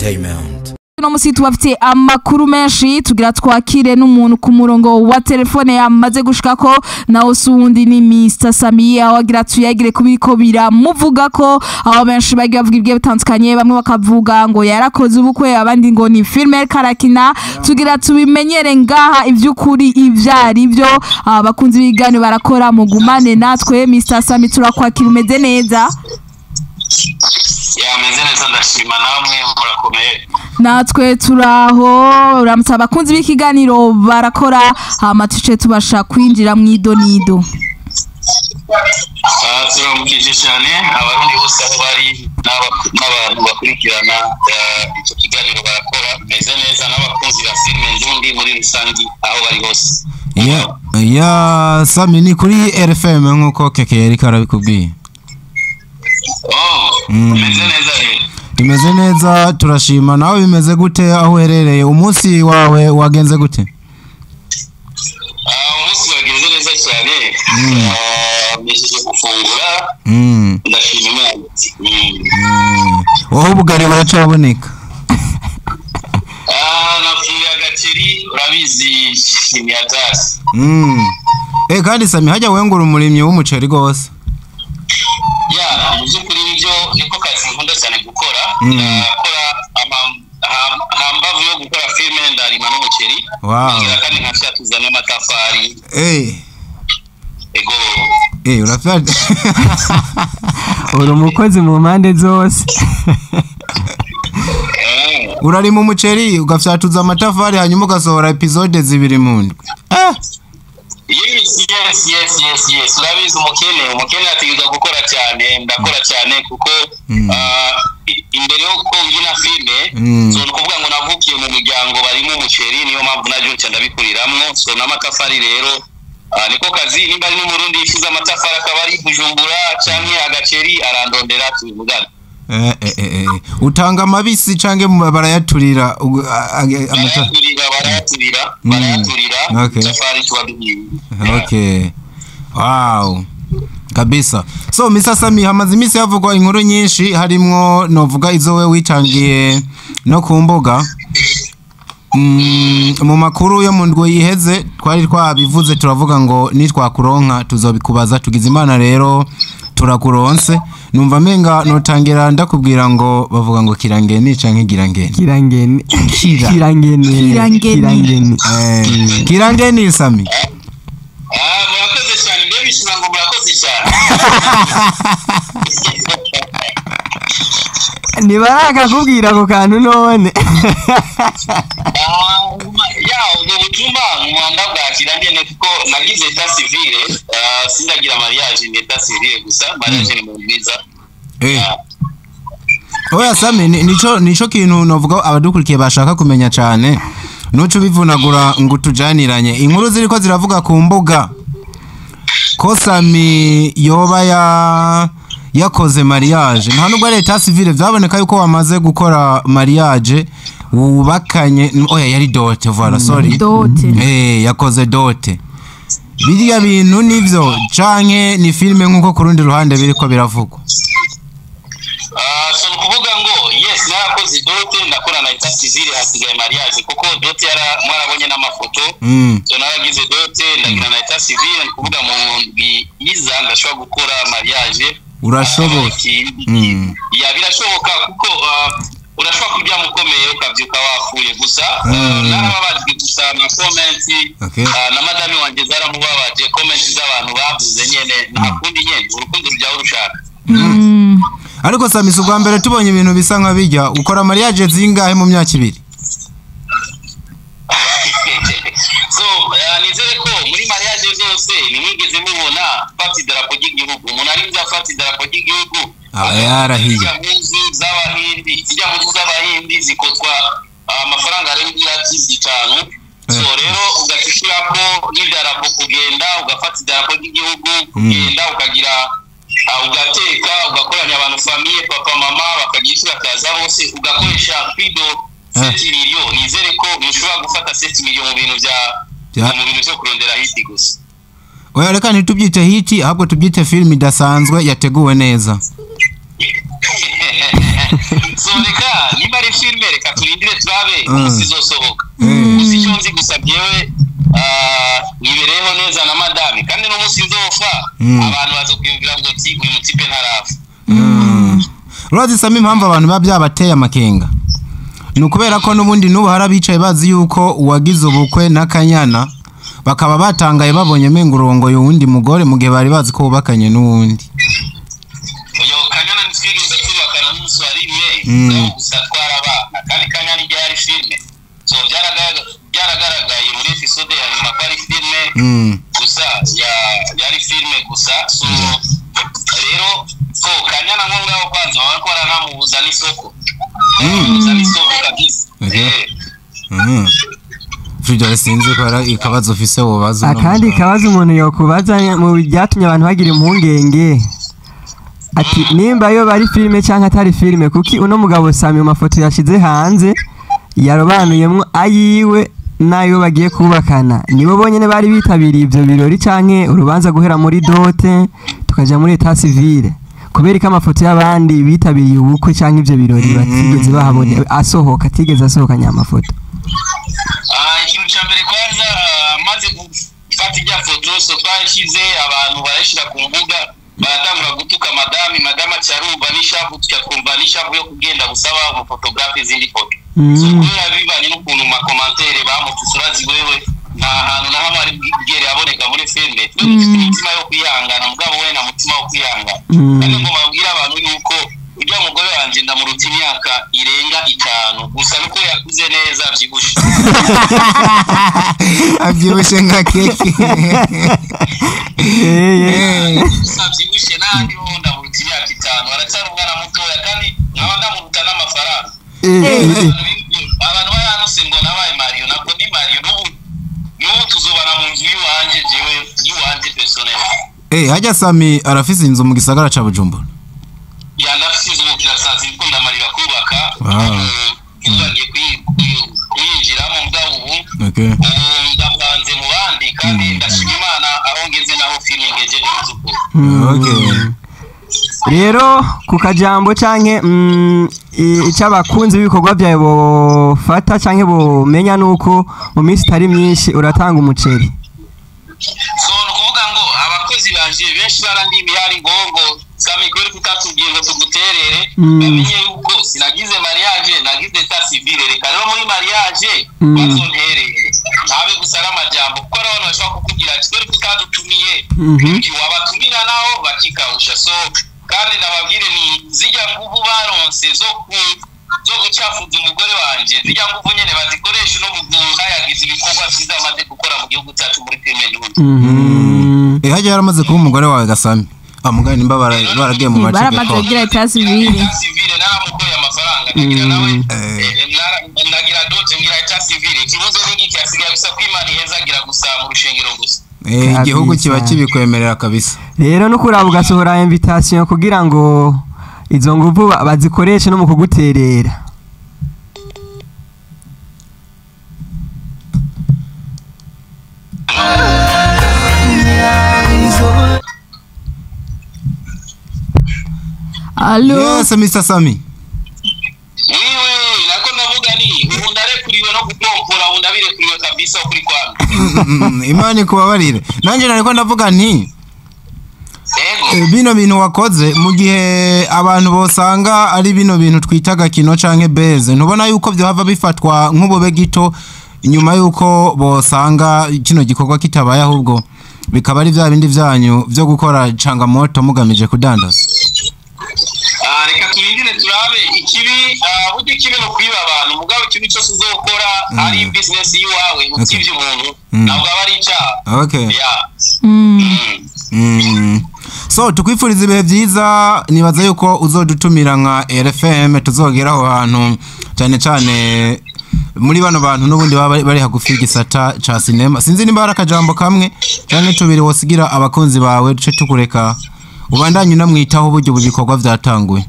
Entertainment. No musi tubafite amakuru menshi tugira twakire n'umuntu ku murongo wa telefone yamaze gushikako naho sundi ni Mr Sami awagira tuyagire kubiko biramuvuga ko abo benshi bagiye bavuga ibyo bitandukanye bamwe bakavuga ngo yarakoze ubukwe abandi ngo ni filme karakina tugira tubimenyere ngaha ivyukuri ivyari byo abakunzi bigane barakora mugumane natwe Mr Sami turakwakira umeze neza meze neza ndashima namwe murakomeye natwe turaho uramutse abakunzi b'ikiganiro barakora amatuce tubasha kwinjira mu idonido turamukije cyane abarundi bose aho bari n'abantu bakurikirana icyo kiganiro barakora meze neza n'abakunzi ba filime ndundi muri rusangi aho bari hose ya Sami ni kuri RFM nkuko keke yari karabikubwiye meze neza Bimeze neza turashima nawe bimeze gute aho uherereye umunsi wawe wagenze gute umunsi wagenze neza cyane nishije gufungura ndashima Imana wowe ubugari buracaboneka nafuye agaceri urabizi imyatasi kandi Sami hajya wengura umurimyi w'umuceri gose muzukuri nibyo niko kazi nkunda cyane gukora nakora hambavu yo gukora filme ndarima n'umuceri ngira kandi nkashatuza n'amatafari ego urafata uri umukozi mu mpande zose urarima umuceri ugafyatuza amatafari hanyuma ugasohora episode zibiri mu ndwi Yes. Urabizi umukene ategeka gukora cyane ndakora cyane kuko imbere yo kongina filme so nukuvuga ngo navukiye mu muryango barimo umuceri niyo mpamvu naje ndabikuriramwo so n'amatafari rero niko kazi nimba ari n'umurundi yifuza amatafari akabari Bujumbura canke agaceri arandondera tubivugana utanga mabisi canke barayaturira barayaturira safari okay wow kabisa so Mr Sami hamaze imisi havugwa inkuru nyinshi harimwo novuga izo we wicangiye no kumboga mu makuru yo mu ndwe yiheze twari twabivuze turavuga ngo nitwakuronka tuzobikubaza tugize Imana rero turakuronse numva menga notangira ndakubwira ngo bavuga ngo kirangeni canke girangeni kirangeni Sami murakoze cyane mbere bishima ngo murakoze cyane nibaraka kubwira ko kantu none ubwo butumwa mwanda bwa kirangeni kuko nagize etat civile sindagira mariage ni etat civile gusa mariage ni mu bwiza oya Sami nico kintu novuga abadukurikiye bashaka kumenya cyane nuco bivunagura ngo tujaniranye inkuru ziriko ziravuga ku mbuga ko Sami yoba yakoze mariage nta nubwo leta civile byaboneka yuko wamaze gukora mariage wubakanye oya yari dote voilà sorry yakoze dote biriya bintu nivyo canke ni filme nkuko ku rundi ruhande biriko biravugwa so nukuvuga ngo yes narakoze dote ndakora na etat civile hasigaye mariage kuko dote mwarabonye n'amafoto so naragize dote ndagira na etat civile nukuvuga mu ndwi iza ndashobora gukora mariage urashoboye birashoboka kuko urashobora kujya mukomeye ukabyuka wafuye gusa narababajwe gusa na comment na madame wanje zaramubabaje comment z'abantu bavuze nyene nakundi nyene urukundo rujya urushaka ariko Sami ubwa mbere tubonye ibintu bisa nka bijya ukora mariage zingahe mu myaka ibiri so nizere ko muri mariage zose nimwigeze mubona fati darapo ry'igihugu umuntu ari bya fati darapo ry'igihugu yarahiye zijya mu z'abahindi zikotwa amafaranga arenga 5,000 so rero ugatishira ko n'idarapo kugenda ugafata idarapo ry'igihugu kugenda ukagira ugateka ugakoranya abantu famille papa mama bakagishyira kaza bose ugakoresha pido 7 million nizere ko ushobora gufata 7 million mu bintu byo kurondera hiti gusa oya reka ntitubyite hiti ahubwo tubyite film idasanzwe yateguwe neza so reka nimba ari filme reka turindire turabe umunsi izosohoka gusa icyo nzi gusa byewe nibereho neza na madame kandi n'umunsi nzofa abantu bazokwiyumvira ngo uyu mutipe ntarafa Rose Sami impamvu abantu babyabateye amakenga ni ukubera ko n'ubundi n'ubu harabicaye bazi yuko uwagize ubukwe n'akanyana bakaba batangaye babonye mengurongo y'uwundi mugore mu gihe bari bazi ko bubakanye n'uwundi yo kanyana nitwigeze kubakana n'umuswari imwe gusa twarabana kandi kanyana igihe ari filme so byaragaragaye muri episode ya nyuma ko ari filme gusa yari filme gusa so rero so kanyana nko ngaho kwanza bakora namubuza n'isoko n'isoko kabisa Fridge sinzi ko ara ikabazo ofise wobazo akandi kabazo umuntu yokubaza mu byatumye abantu bagira impungenge ati nimba yo bari filme cyangwa atari filme kuki uno mugabo Sami mu mafoto yashize hanze yarobanuyemwo ayiwe nayo bagiye kubakana nibo bonyene bari bitabiriye ivyo birori canke urubanza guhera muri dote tukaja muri etat civile kubera ko amafoto y'abandi bitabiriye ubukwe canke ivyo birori batigeze bahabone asohoka atigeze asohoka nyamafoto ikintu cya mbere kwanza maze gufata ijya foto so twashize abantu barashira ku mbuga baratangura gutuka madame cyarumva n'ishavu tyakumva n'ishavu yo kugenda gusaba mu photographe zindi foto so kubera bivanye n'ukuntu ma commentaire bamutusurazi wewe nta hantu na hamwe ari bwigere aboneka muri filme imitima yo kwihangana mugabo we na mutima wo kwihangana kandi ngo mabwira abantu yuko ujya mugore wanje ndamuruta imyaka irenga 5 gusa nuko yakuze neza abyibushe abyibushe nka keke abyibushe nandi ndamuruta imyaka 5 aracyari umwana mutoya kandi nkaba ndamuruta n'amafaranga abantu baranose ngo nabaye Mario nako ni Mario n'ubu tuzobana mu nzu y'uwanje personnel hajya Sami arafise inzu mu gisagara ca Bujumbura yanafisize mu kirasazi ikunda marira kubaka ngiye kuyinjiramo mugabo ubu ndabanze mu bandi kandi ndashima Imana aho ngeze naho filme ngejeje muzuko rero ku kajambo canke icabakunzi b'ibikorwa byawe bofata canke bomenya nuko mu minsi itari myinshi uratanga umuceri so nukuvuga ngo abakozi banje benshi barandimi hari ngongo Sami kweli kutatubwiye ngo tuguterere bamenye yuko sinagize mariage nagize etat civile reka rero muri mariage bazonterere ntabe gusara amajambo kuko abantu bashaka kukugira kweli kutadutumiye iki wabatumira naho bakikausha so kandi nababwire ni zijya nguvu baronse zo gucafuza umugore wanje zijya nguvu nyene bazikoresha no muguha yagize ibikorwa byiza amaze gukora mu gihugu cyacu muri filme n'undi hajya yaramaze kuba umugore wawe Gasami amugana nimba baragiye mu mace baramaze kugira etat civile naramukoye amafaranga nagira nawe nagira dote ngira etat civile kibuze n'iki cyasigaye gusa kwimana iheza agira gusa mu rushengero gusa igihugu kiba kibikwemerera kabisa rero no kuraba ugasohora invitation kugira ngo izo nguvu bazikoreshe no mu kuguterera Allo yes Mr Sami wewe nako navuga ni undarekuriwe no gutompora undabirekuriwe kabisa kuri kwami Imani kubabarire nanje nariko ndavuga nti bino bintu wakoze mu gihe abantu bosanga ari bino bintu twitaga kino canke beze ntubona yuko byo hava bifatwa nk'ubube gito inyuma yuko bosanga kino gikorwa kitabaye ahubwo bikaba ari bya bindi byanyu byo gukora changamoto mugamije kudandaza reka turindire turabe ikibi buryo kibi no kwiba abantu mugabo ikintu cyose uzokora ari business yiwawe ukivye umuntu ntabwo abari icyaha okay so tukwifuriza ibihe byiza nibaza yuko uzodutumira nka RFM tuzogera aho hantu cyane cyane muri bano bantu n'ubundi bari hagufi igisata ca cinema sinzi nimba hari akajambo kamwe canke tubiri wosigira abakunzi bawe duce tukureka ubandanye unamwitaho uburyo bubikorwa byatanguye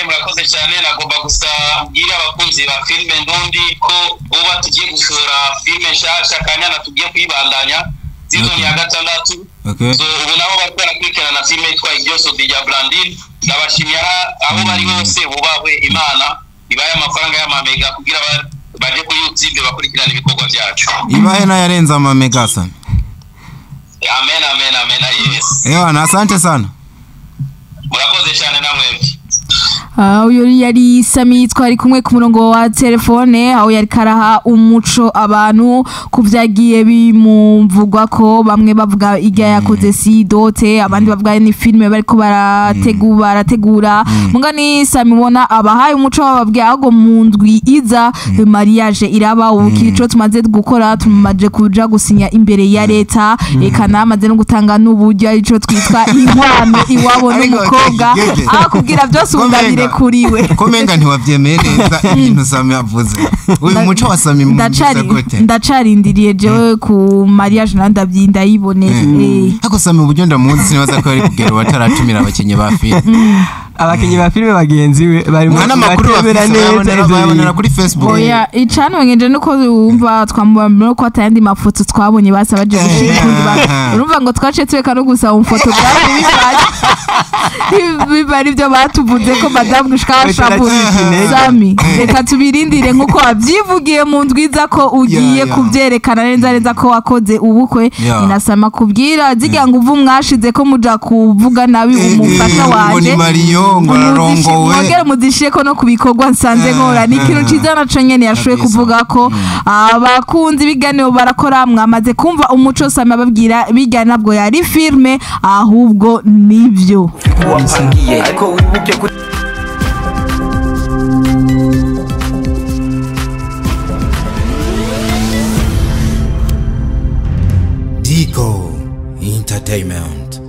murakoze cyane nagomba gusa ubwira abakunzi ba filme ndundi ko uba tugiye gusura filme nshasha kanyana tugiye kwibandanya season ya gatandatu Okay. so ubu nabo bariko barakurikirana filime yitwa Idioso de Blandine ndabashimira aho bari hose bubahwe Imana ibaye amafaranga y'amamega kugira baje ku YouTube bakurikirana ibikorwa byacu ibahe nayarenza amamega sana. amen yes Ewa, asante sana. murakoze cyane namwe uyu yari Sami twari kumwe ku murongo wa telefone aho yari karaha umuco abantu kuvyagiye bimuvugwa ko bamwe bavuga igya yakoze si dote abandi bavuga ni filme bariko barategura mungani Sami bona abahaye umuco bababwiye aho mu ndwi iza mariage iraba ubukico tumaze gukora tumaje kuja gusinya imbere ya leta ekana amaze no gutanga n'uburyo ico twitwa inkwano iwabo n'umukobwa akubwira byose undabire kuriwe Komenga ntiwavyemeye neza ibintu Sami yavuze. Uyu muco wa Sami muvuze gute? Ndacarindiriye jewe ku mariage nandabyinda yiboneye. Ako Sami uburyo ndamuzi nibaza ko ari kugera bataratumira abakenye ba filime. Abakenye ba filime bagenzi we bari mu makuru babonera kuri Facebook. Oya icano ngenje nuko wumva twamubona ko atayandi mafoto twabonye basa baje gushika urumva ngo twace tweka no gusa umfoto bwari bibari byo batuvuze ko madame gushikashabu Sami reka tubirindire nkuko abyivugiye mu ndwiza ko ugiye kubyerekana neza ko wakoze ubukwe inasama kubwira zigira ngo uvu mwashize ko muja kuvuga nabi umufasha wanje ngora mudishiye ko no kubikorwa nsanze nkora ni ikintu ciza naco nyene yashoye kuvuga ko abakunzi biganiro barakora mwamaze kumva umuco Sami ababwira bijya nabwo yari filme ahubwo nivyo ariko wibuke Dico Entertainment.